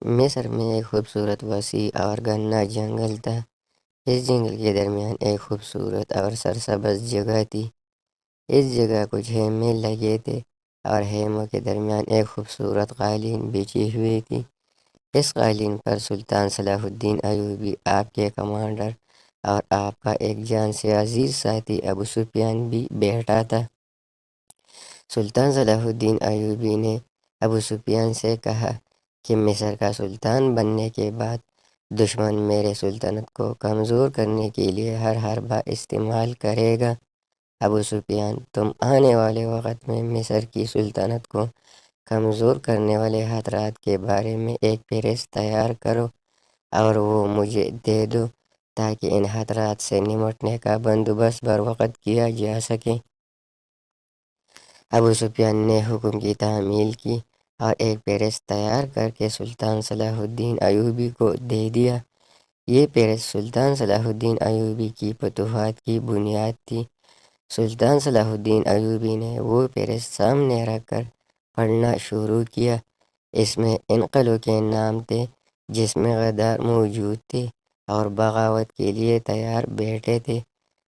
مصر میں ایک خوبصورت وسیع اور گھنا جنگل تھا۔ اس جنگل کے درمیان ایک خوبصورت اور سرسبز جگہ تھی۔ اس جگہ کچھ خیمے لگے تھے اور خیموں کے درمیان ایک خوبصورت قالین بچھی ہوئی تھی۔ اس قالین پر سلطان صلاح الدین ایوبی، آپ کے کمانڈر اور آپ کا ایک جان سے عزیز ساتھی ابو سفیان بھی بیٹھا تھا۔ سلطان صلاح الدین ایوبی نے ابو سفیان سے کہا کہ مصر کا سلطان بننے کے بعد دشمن میرے سلطنت کو کمزور کرنے کے لیے ہر حربہ استعمال کرے گا۔ ابو سفیان، تم آنے والے وقت میں مصر کی سلطنت کو کمزور کرنے والے خطرات کے بارے میں ایک فہرست تیار کرو اور وہ مجھے دے دو تاکہ ان خطرات سے نمٹنے کا بندوبست بروقت کیا جا سکے۔ ابو سفیان نے حکم کی تعمیل کی اور ایک فہرست تیار کر کے سلطان صلاح الدین ایوبی کو دے دیا۔ یہ فہرست سلطان صلاح الدین ایوبی کی فتوحات کی بنیاد تھی۔ سلطان صلاح الدین ایوبی نے وہ فہرست سامنے رکھ کر پڑھنا شروع کیا۔ اس میں ان قلعوں کے نام تھے جس میں غدار موجود تھے اور بغاوت کے لیے تیار بیٹھے تھے۔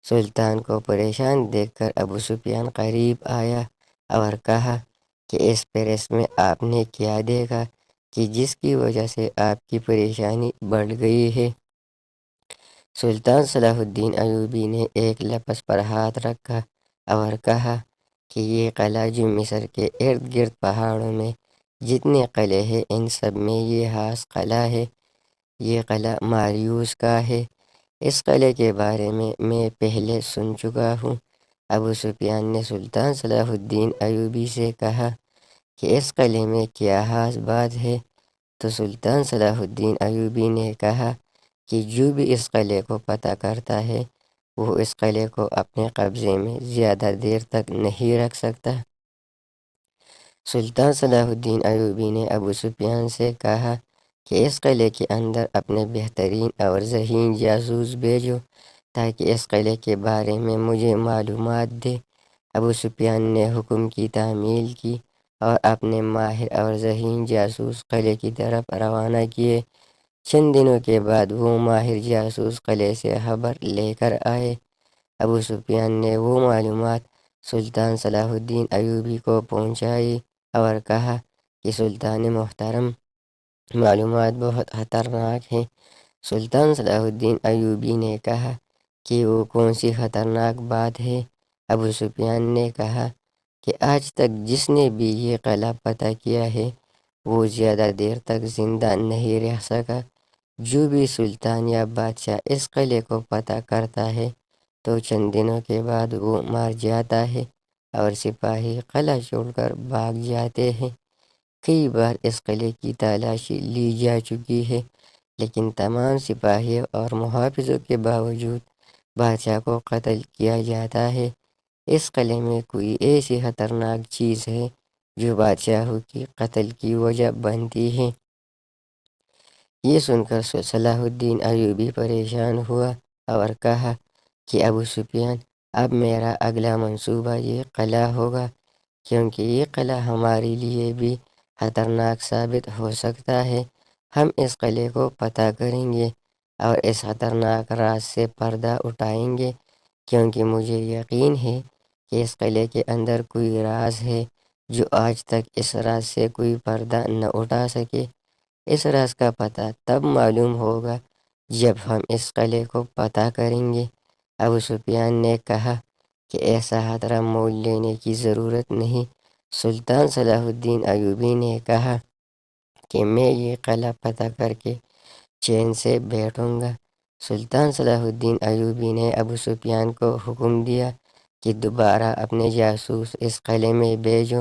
سلطان کو پریشان دیکھ کر ابو سفیان قریب آیا اور کہا کہ اس فہرست میں آپ نے کیا دیکھا کہ جس کی وجہ سے آپ کی پریشانی بڑھ گئی ہے؟ سلطان صلاح الدین ایوبی نے ایک لفظ پر ہاتھ رکھا اور کہا کہ یہ قلعہ جو مصر کے ارد گرد پہاڑوں میں جتنے قلعے ہیں ان سب میں یہ خاص قلعہ ہے۔ یہ قلعہ ماریوس کا ہے۔ اس قلعے کے بارے میں پہلے سن چکا ہوں۔ ابو سفیان نے سلطان صلاح الدین ایوبی سے کہا کہ اس قلعے میں کیا خاص بات ہے؟ تو سلطان صلاح الدین ایوبی نے کہا کہ جو بھی اس قلعے کو فتح کرتا ہے وہ اس قلعے کو اپنے قبضے میں زیادہ دیر تک نہیں رکھ سکتا۔ سلطان صلاح الدین ایوبی نے ابو سفیان سے کہا کہ اس قلعے کے اندر اپنے بہترین اور ذہین جاسوس بھیجو تاکہ اس قلعے کے بارے میں مجھے معلومات دے۔ ابو سفیان نے حکم کی تعمیل کی اور اپنے ماہر اور ذہین جاسوس قلعے کی طرف روانہ کیے۔ چند دنوں کے بعد وہ ماہر جاسوس قلعے سے خبر لے کر آئے۔ ابو سفیان نے وہ معلومات سلطان صلاح الدین ایوبی کو پہنچائی اور کہا کہ سلطان محترم، معلومات بہت خطرناک ہیں۔ سلطان صلاح الدین ایوبی نے کہا کہ وہ کون سی خطرناک بات ہے؟ ابو سفیان نے کہا کہ آج تک جس نے بھی یہ قلعہ فتح کیا ہے وہ زیادہ دیر تک زندہ نہیں رہ سکا۔ جو بھی سلطان یا بادشاہ اس قلعے کو فتح کرتا ہے تو چند دنوں کے بعد وہ مر جاتا ہے اور سپاہی قلعہ چھوڑ کر بھاگ جاتے ہیں۔ کئی بار اس قلعے کی تلاشی لی جا چکی ہے لیکن تمام سپاہیوں اور محافظوں کے باوجود بادشاہ کو قتل کیا جاتا ہے۔ اس قلعے میں کوئی ایسی خطرناک چیز ہے جو بادشاہوں کی قتل کی وجہ بنتی ہے؟ یہ سن کر صلاح الدین ایوبی پریشان ہوا اور کہا کہ ابو سفیان، اب میرا اگلا منصوبہ یہ قلعہ ہوگا، کیونکہ یہ قلعہ ہمارے لیے بھی خطرناک ثابت ہو سکتا ہے۔ ہم اس قلعے کو فتح کریں گے اور اس خطرناک راز سے پردہ اٹھائیں گے، کیونکہ مجھے یقین ہے کہ اس قلعے کے اندر کوئی راز ہے جو آج تک اس راز سے کوئی پردہ نہ اٹھا سکے۔ اس راز کا پتہ تب معلوم ہوگا جب ہم اس قلعے کو فتح کریں گے۔ ابو سفیان نے کہا کہ ایسا خطرہ مول لینے کی ضرورت نہیں۔ سلطان صلاح الدین ایوبی نے کہا کہ میں یہ قلعہ فتح کر کے چین سے بیٹھوں گا۔ سلطان صلاح الدین ایوبی نے ابو سفیان کو حکم دیا کہ دوبارہ اپنے جاسوس اس قلعے میں بھیجو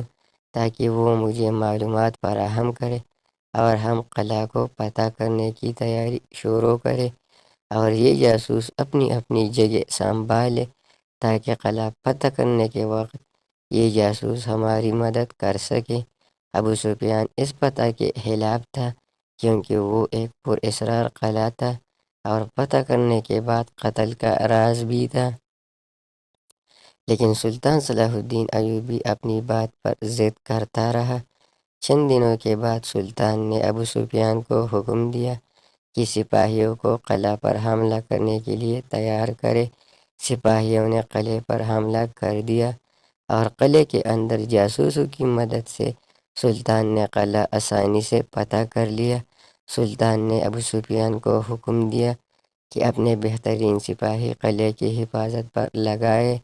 تاکہ وہ مجھے معلومات فراہم کرے اور ہم قلعہ کو فتح کرنے کی تیاری شروع کرے، اور یہ جاسوس اپنی اپنی جگہ سنبھالے تاکہ قلعہ فتح کرنے کے وقت یہ جاسوس ہماری مدد کر سکے۔ ابو سفیان اس فتح کے خلاف تھا کیونکہ وہ ایک پر اسرار قلعہ تھا اور فتح کرنے کے بعد قتل کا راز بھی تھا۔ لیکن سلطان صلاح الدین ایوبی اپنی بات پر ضد کرتا رہا۔ چند دنوں کے بعد سلطان نے ابو سفیان کو حکم دیا کہ سپاہیوں کو قلعہ پر حملہ کرنے کے لیے تیار کرے۔ سپاہیوں نے قلعے پر حملہ کر دیا اور قلعے کے اندر جاسوسوں کی مدد سے سلطان نے قلعہ آسانی سے پتہ کر لیا۔ سلطان نے ابو سفیان کو حکم دیا کہ اپنے بہترین سپاہی قلعے کی حفاظت پر لگائے۔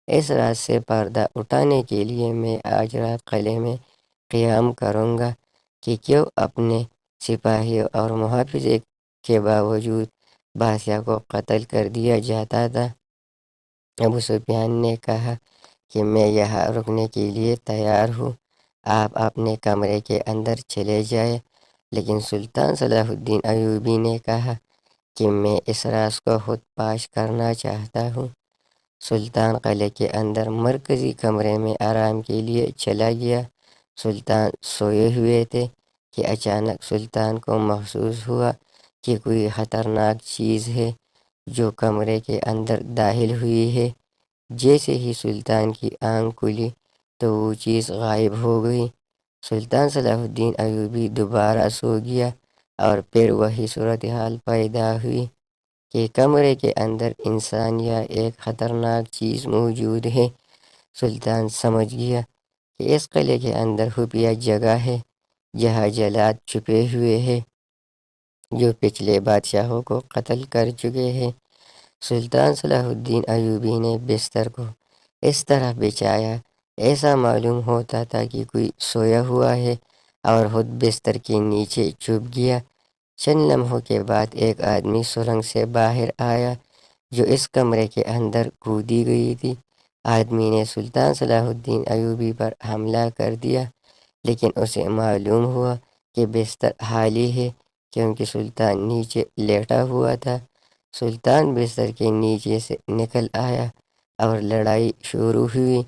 اس رات سے پردہ اٹھانے کے لیے میں آج رات قلعے میں قیام کروں گا کہ کیوں اپنے سپاہیوں اور محافظے کے باوجود بادشاہ کو قتل کر دیا جاتا تھا۔ ابو سفیان نے کہا کہ میں یہاں رکنے کے لیے تیار ہوں، آپ اپنے کمرے کے اندر چلے جائیں۔ لیکن سلطان صلاح الدین ایوبی نے کہا کہ میں اس راز کو خود پاش کرنا چاہتا ہوں۔ سلطان قلعے کے اندر مرکزی کمرے میں آرام کے لیے چلا گیا۔ سلطان سوئے ہوئے تھے کہ اچانک سلطان کو محسوس ہوا کہ کوئی خطرناک چیز ہے جو کمرے کے اندر داخل ہوئی ہے۔ جیسے ہی سلطان کی آنکھ کھلی تو وہ چیز غائب ہو گئی۔ سلطان صلاح الدین ایوبی دوبارہ سو گیا اور پھر وہی صورتحال پیدا ہوئی کہ کمرے کے اندر انسان یا ایک خطرناک چیز موجود ہے۔ سلطان سمجھ گیا کہ اس قلعے کے اندر خفیہ جگہ ہے جہاں جلاد چھپے ہوئے ہیں جو پچھلے بادشاہوں کو قتل کر چکے ہیں۔ سلطان صلاح الدین ایوبی نے بستر کو اس طرح بچھایا ایسا معلوم ہوتا تھا کہ کوئی سویا ہوا ہے، اور خود بستر کے نیچے چھپ گیا۔ چند لمحوں کے بعد ایک آدمی سرنگ سے باہر آیا جو اس کمرے کے اندر کودی گئی تھی۔ آدمی نے سلطان صلاح الدین ایوبی پر حملہ کر دیا، لیکن اسے معلوم ہوا کہ بستر خالی ہے کیونکہ سلطان نیچے لیٹا ہوا تھا۔ سلطان بستر کے نیچے سے نکل آیا اور لڑائی شروع ہوئی۔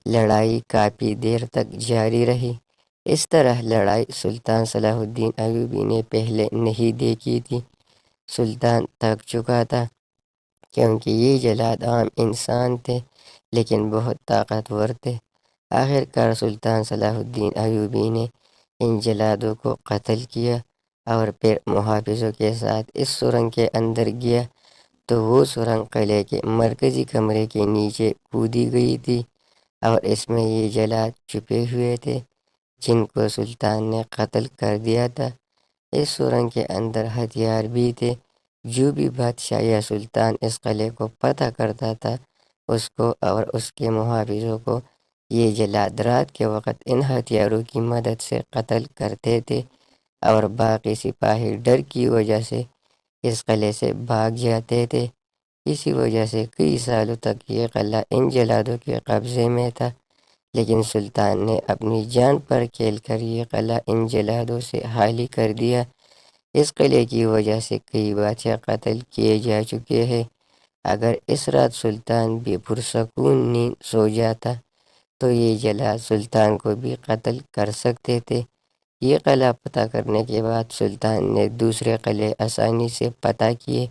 لڑائی کافی دیر تک جاری رہی۔ اس طرح لڑائی سلطان صلاح الدین ایوبی نے پہلے نہیں دیکھی تھی۔ سلطان تھک چکا تھا کیونکہ یہ جلاد عام انسان تھے لیکن بہت طاقتور تھے۔ آخر کار سلطان صلاح الدین ایوبی نے ان جلادوں کو قتل کیا اور پھر محافظوں کے ساتھ اس سرنگ کے اندر گیا تو وہ سرنگ قلعے کے مرکزی کمرے کے نیچے کودی گئی تھی، اور اس میں یہ جلاد چھپے ہوئے تھے جن کو سلطان نے قتل کر دیا تھا۔ اس سرنگ کے اندر ہتھیار بھی تھے۔ جو بھی بادشاہ یا سلطان اس قلعے کو فتح کرتا تھا اس کو اور اس کے محافظوں کو یہ جلاد رات کے وقت ان ہتھیاروں کی مدد سے قتل کرتے تھے، اور باقی سپاہی ڈر کی وجہ سے اس قلعے سے بھاگ جاتے تھے۔ اسی وجہ سے کئی سالوں تک یہ قلعہ ان جلادوں کے قبضے میں تھا، لیکن سلطان نے اپنی جان پر کھیل کر یہ قلعہ ان جلادوں سے خالی کر دیا۔ اس قلعے کی وجہ سے کئی بادشاہ قتل کیے جا چکے ہیں۔ اگر اس رات سلطان بھی پرسکون نیند سو جاتا تو یہ جلاد سلطان کو بھی قتل کر سکتے تھے۔ یہ قلعہ فتح کرنے کے بعد سلطان نے دوسرے قلعے آسانی سے فتح کیے۔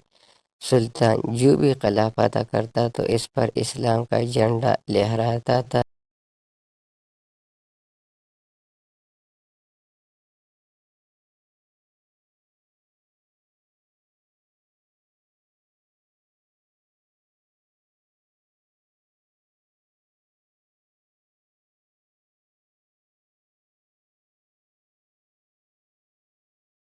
سلطان جو بھی قلعہ فتح کرتا تو اس پر اسلام کا جھنڈا لہراتا تھا۔